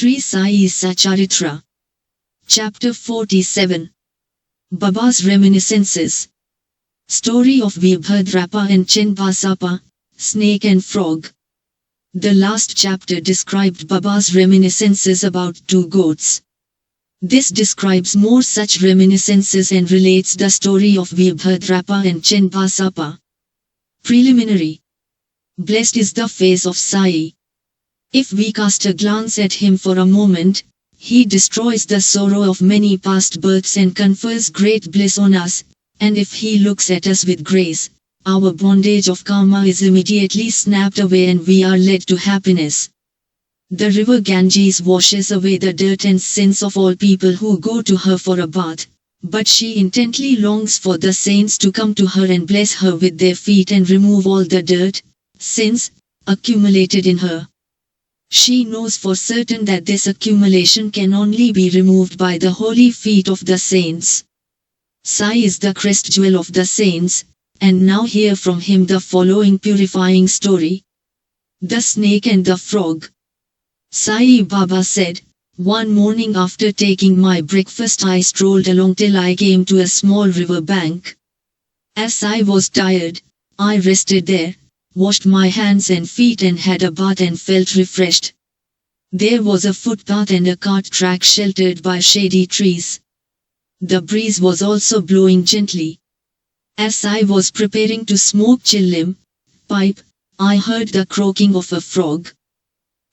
Sri Sai Satcharitra. Chapter 47. Baba's Reminiscences. Story of Vibhadrapa and Chenbasapa, Snake and Frog. The last chapter described Baba's reminiscences about two goats. This describes more such reminiscences and relates the story of Vibhadrapa and Chenbasapa. Preliminary. Blessed is the face of Sai. If we cast a glance at him for a moment, he destroys the sorrow of many past births and confers great bliss on us, and if he looks at us with grace, our bondage of karma is immediately snapped away and we are led to happiness. The river Ganges washes away the dirt and sins of all people who go to her for a bath, but she intently longs for the saints to come to her and bless her with their feet and remove all the dirt, sins, accumulated in her. She knows for certain that this accumulation can only be removed by the holy feet of the saints. Sai is the crest jewel of the saints, and now hear from him the following purifying story. The Snake and the Frog. Sai Baba said, "One morning after taking my breakfast I strolled along till I came to a small river bank. As I was tired, I rested there, washed my hands and feet and had a bath and felt refreshed. There was a footpath and a cart track sheltered by shady trees. The breeze was also blowing gently. As I was preparing to smoke chilim, pipe, I heard the croaking of a frog.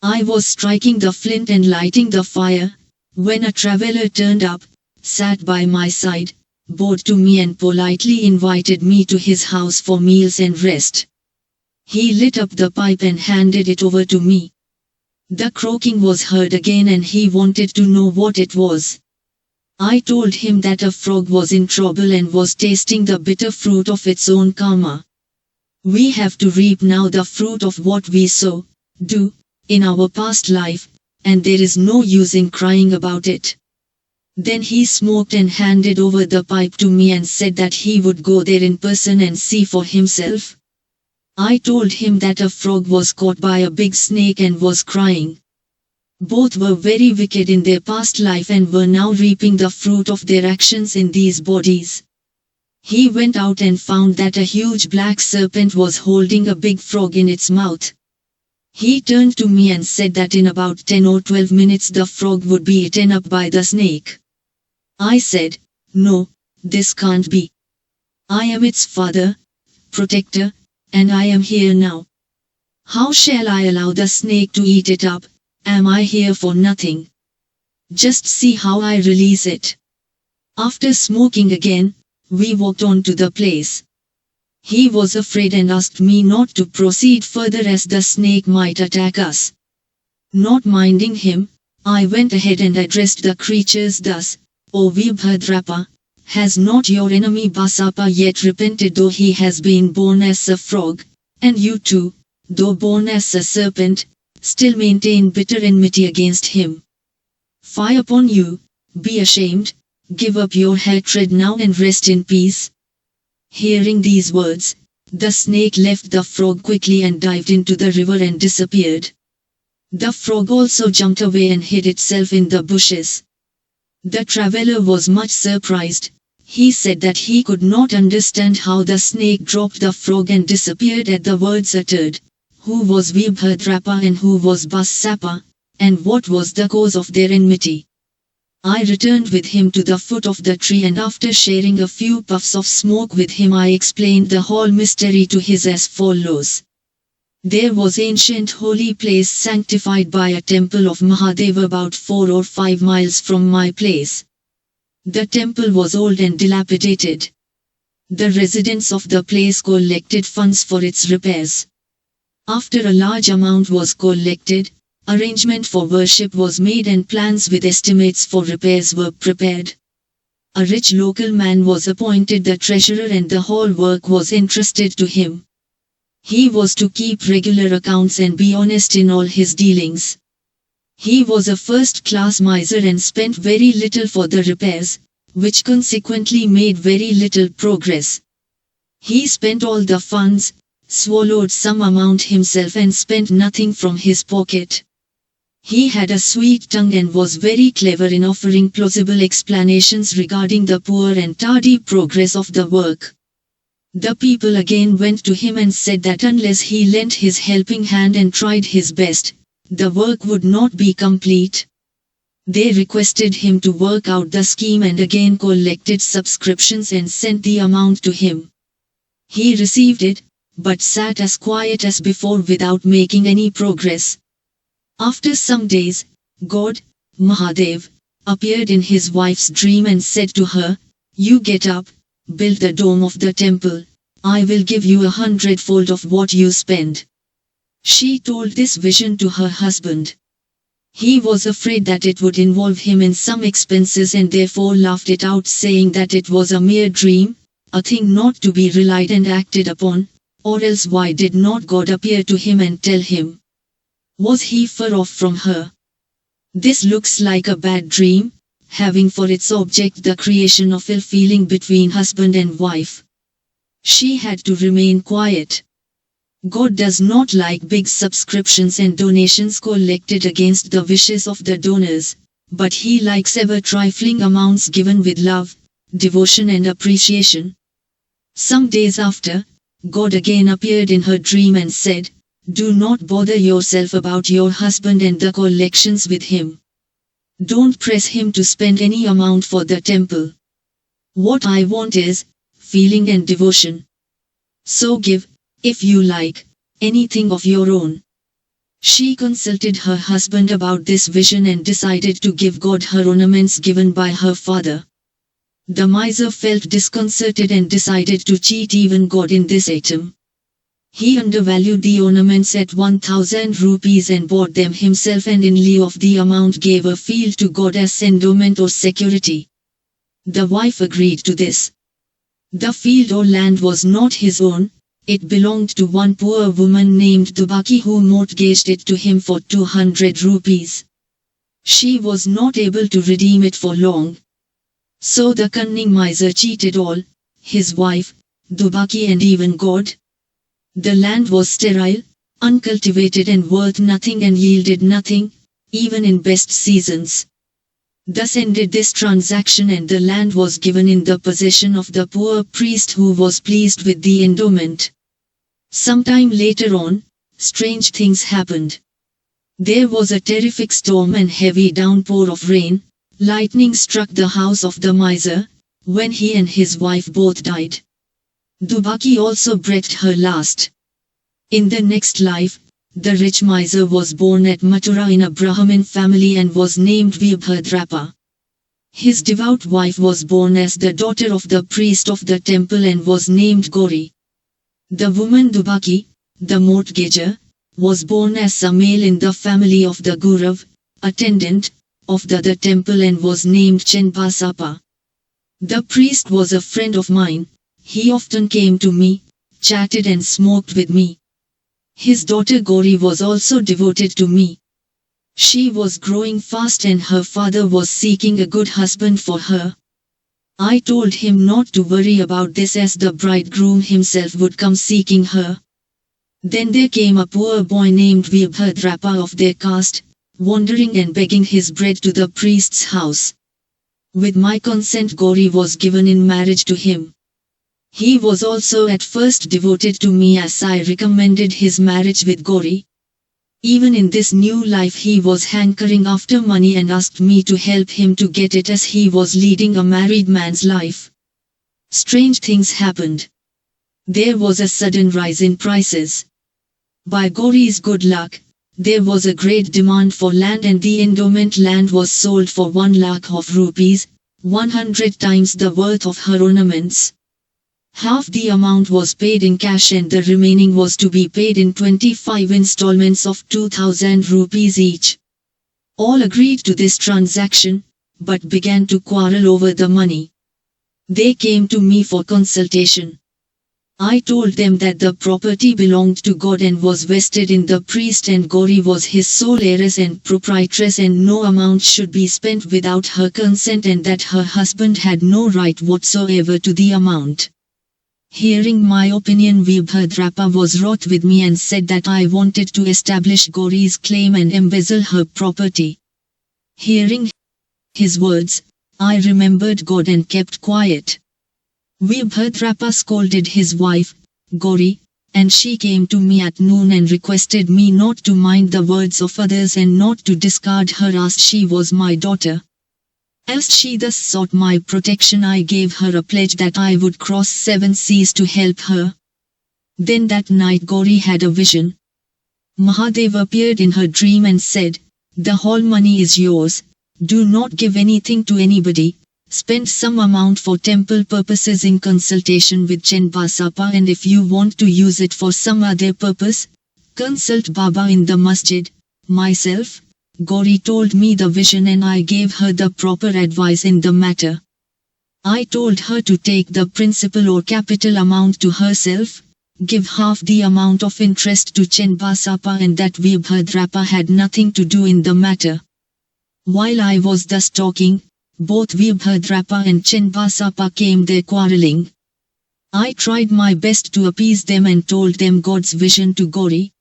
I was striking the flint and lighting the fire, when a traveler turned up, sat by my side, bowed to me and politely invited me to his house for meals and rest. He lit up the pipe and handed it over to me. The croaking was heard again and he wanted to know what it was. I told him that a frog was in trouble and was tasting the bitter fruit of its own karma. We have to reap now the fruit of what we sow, in our past life, and there is no use in crying about it. Then he smoked and handed over the pipe to me and said that he would go there in person and see for himself. I told him that a frog was caught by a big snake and was crying. Both were very wicked in their past life and were now reaping the fruit of their actions in these bodies. He went out and found that a huge black serpent was holding a big frog in its mouth. He turned to me and said that in about 10 or 12 minutes the frog would be eaten up by the snake. I said, "No, this can't be. I am its father, protector, and I am here now. How shall I allow the snake to eat it up? Am I here for nothing? Just see how I release it." After smoking again, we walked on to the place. He was afraid and asked me not to proceed further as the snake might attack us. Not minding him, I went ahead and addressed the creatures thus, "O Vibhadrapa, has not your enemy Basapa yet repented though he has been born as a frog, and you too, though born as a serpent, still maintain bitter enmity against him? Fie upon you, be ashamed, give up your hatred now and rest in peace." Hearing these words, the snake left the frog quickly and dived into the river and disappeared. The frog also jumped away and hid itself in the bushes. The traveler was much surprised. He said that he could not understand how the snake dropped the frog and disappeared at the words uttered. Who was Vibhadrapa and who was Basapa, and what was the cause of their enmity? I returned with him to the foot of the tree and after sharing a few puffs of smoke with him I explained the whole mystery to him as follows. There was ancient holy place sanctified by a temple of Mahadeva about 4 or 5 miles from my place. The temple was old and dilapidated. The residents of the place collected funds for its repairs. After a large amount was collected, arrangement for worship was made and plans with estimates for repairs were prepared. A rich local man was appointed the treasurer and the whole work was entrusted to him. He was to keep regular accounts and be honest in all his dealings. He was a first-class miser and spent very little for the repairs, which consequently made very little progress. He spent all the funds, swallowed some amount himself and spent nothing from his pocket. He had a sweet tongue and was very clever in offering plausible explanations regarding the poor and tardy progress of the work. The people again went to him and said that unless he lent his helping hand and tried his best, the work would not be complete. They requested him to work out the scheme and again collected subscriptions and sent the amount to him. He received it, but sat as quiet as before without making any progress. After some days, God, Mahadev, appeared in his wife's dream and said to her, "You get up, build the dome of the temple, I will give you 100-fold of what you spend." She told this vision to her husband. He was afraid that it would involve him in some expenses and therefore laughed it out, saying that it was a mere dream, a thing not to be relied and acted upon, or else why did not God appear to him and tell him? Was he far off from her? This looks like a bad dream, having for its object the creation of ill feeling between husband and wife. She had to remain quiet. God does not like big subscriptions and donations collected against the wishes of the donors, but he likes ever trifling amounts given with love, devotion and appreciation. Some days after, God again appeared in her dream and said, "Do not bother yourself about your husband and the collections with him. Don't press him to spend any amount for the temple. What I want is feeling and devotion. So give, if you like, anything of your own." She consulted her husband about this vision and decided to give God her ornaments given by her father. The miser felt disconcerted and decided to cheat even God in this item. He undervalued the ornaments at 1,000 rupees and bought them himself, and in lieu of the amount gave a field to God as endowment or security. The wife agreed to this. The field or land was not his own, it belonged to one poor woman named Dubaki who mortgaged it to him for 200 rupees. She was not able to redeem it for long. So the cunning miser cheated all, his wife, Dubaki and even God. The land was sterile, uncultivated and worth nothing and yielded nothing, even in best seasons. Thus ended this transaction, and the land was given in the possession of the poor priest, who was pleased with the endowment. Sometime later on, strange things happened. There was a terrific storm and heavy downpour of rain. Lightning struck the house of the miser, when he and his wife both died. Dubaki also breathed her last. In the next life, the rich miser was born at Mathura in a Brahmin family and was named Vibhadrapa. His devout wife was born as the daughter of the priest of the temple and was named Gauri. The woman Dubaki, the mortgager, was born as a male in the family of the Gurav, attendant, of the temple and was named Chenbasapa. The priest was a friend of mine. He often came to me, chatted and smoked with me. His daughter Gauri was also devoted to me. She was growing fast and her father was seeking a good husband for her. I told him not to worry about this, as the bridegroom himself would come seeking her. Then there came a poor boy named Vibhadrapa of their caste, wandering and begging his bread to the priest's house. With my consent, Gauri was given in marriage to him. He was also at first devoted to me, as I recommended his marriage with Gauri. Even in this new life he was hankering after money and asked me to help him to get it, as he was leading a married man's life. Strange things happened. There was a sudden rise in prices. By Gauri's good luck, there was a great demand for land, and the endowment land was sold for 1 lakh of rupees, 100 times the worth of her ornaments. Half the amount was paid in cash and the remaining was to be paid in 25 installments of 2,000 rupees each. All agreed to this transaction, but began to quarrel over the money. They came to me for consultation. I told them that the property belonged to God and was vested in the priest, and Gauri was his sole heiress and proprietress, and no amount should be spent without her consent, and that her husband had no right whatsoever to the amount. Hearing my opinion, Vibhadrapa was wroth with me and said that I wanted to establish Gauri's claim and embezzle her property. Hearing his words, I remembered God and kept quiet. Vibhadrapa scolded his wife, Gauri, and she came to me at noon and requested me not to mind the words of others and not to discard her as she was my daughter. As she thus sought my protection, I gave her a pledge that I would cross 7 seas to help her. Then that night Gauri had a vision. Mahadev appeared in her dream and said, "The whole money is yours, do not give anything to anybody, spend some amount for temple purposes in consultation with Chenbasapa, and if you want to use it for some other purpose, consult Baba in the masjid." Myself, Gauri told me the vision and I gave her the proper advice in the matter. I told her to take the principal or capital amount to herself, give half the amount of interest to Chenbasapa, and that Vibhadrapa had nothing to do in the matter. While I was thus talking, both Vibhadrapa and Chenbasapa came there quarreling. I tried my best to appease them and told them God's vision to Gauri.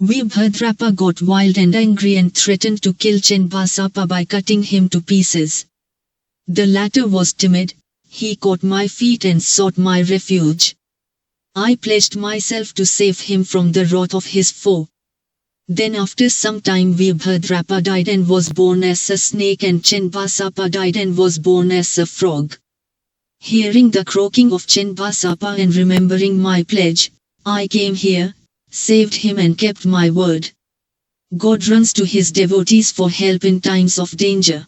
Vibhadrapa got wild and angry and threatened to kill Chenbasapa by cutting him to pieces. The latter was timid, he caught my feet and sought my refuge. I pledged myself to save him from the wrath of his foe. Then after some time Vibhadrapa died and was born as a snake, and Chenbasapa died and was born as a frog. Hearing the croaking of Chenbasapa and remembering my pledge, I came here, saved him and kept my word. God runs to his devotees for help in times of danger.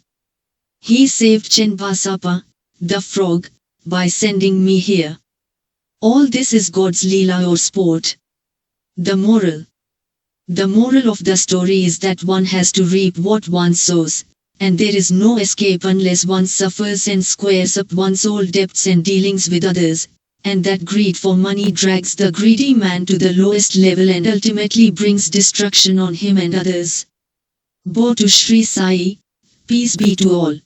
He saved Chenbasapa, the frog, by sending me here. All this is God's leela or sport. The moral. The moral of the story is that one has to reap what one sows, and there is no escape unless one suffers and squares up one's old debts and dealings with others, and that greed for money drags the greedy man to the lowest level and ultimately brings destruction on him and others. Bo to Sri Sai, peace be to all.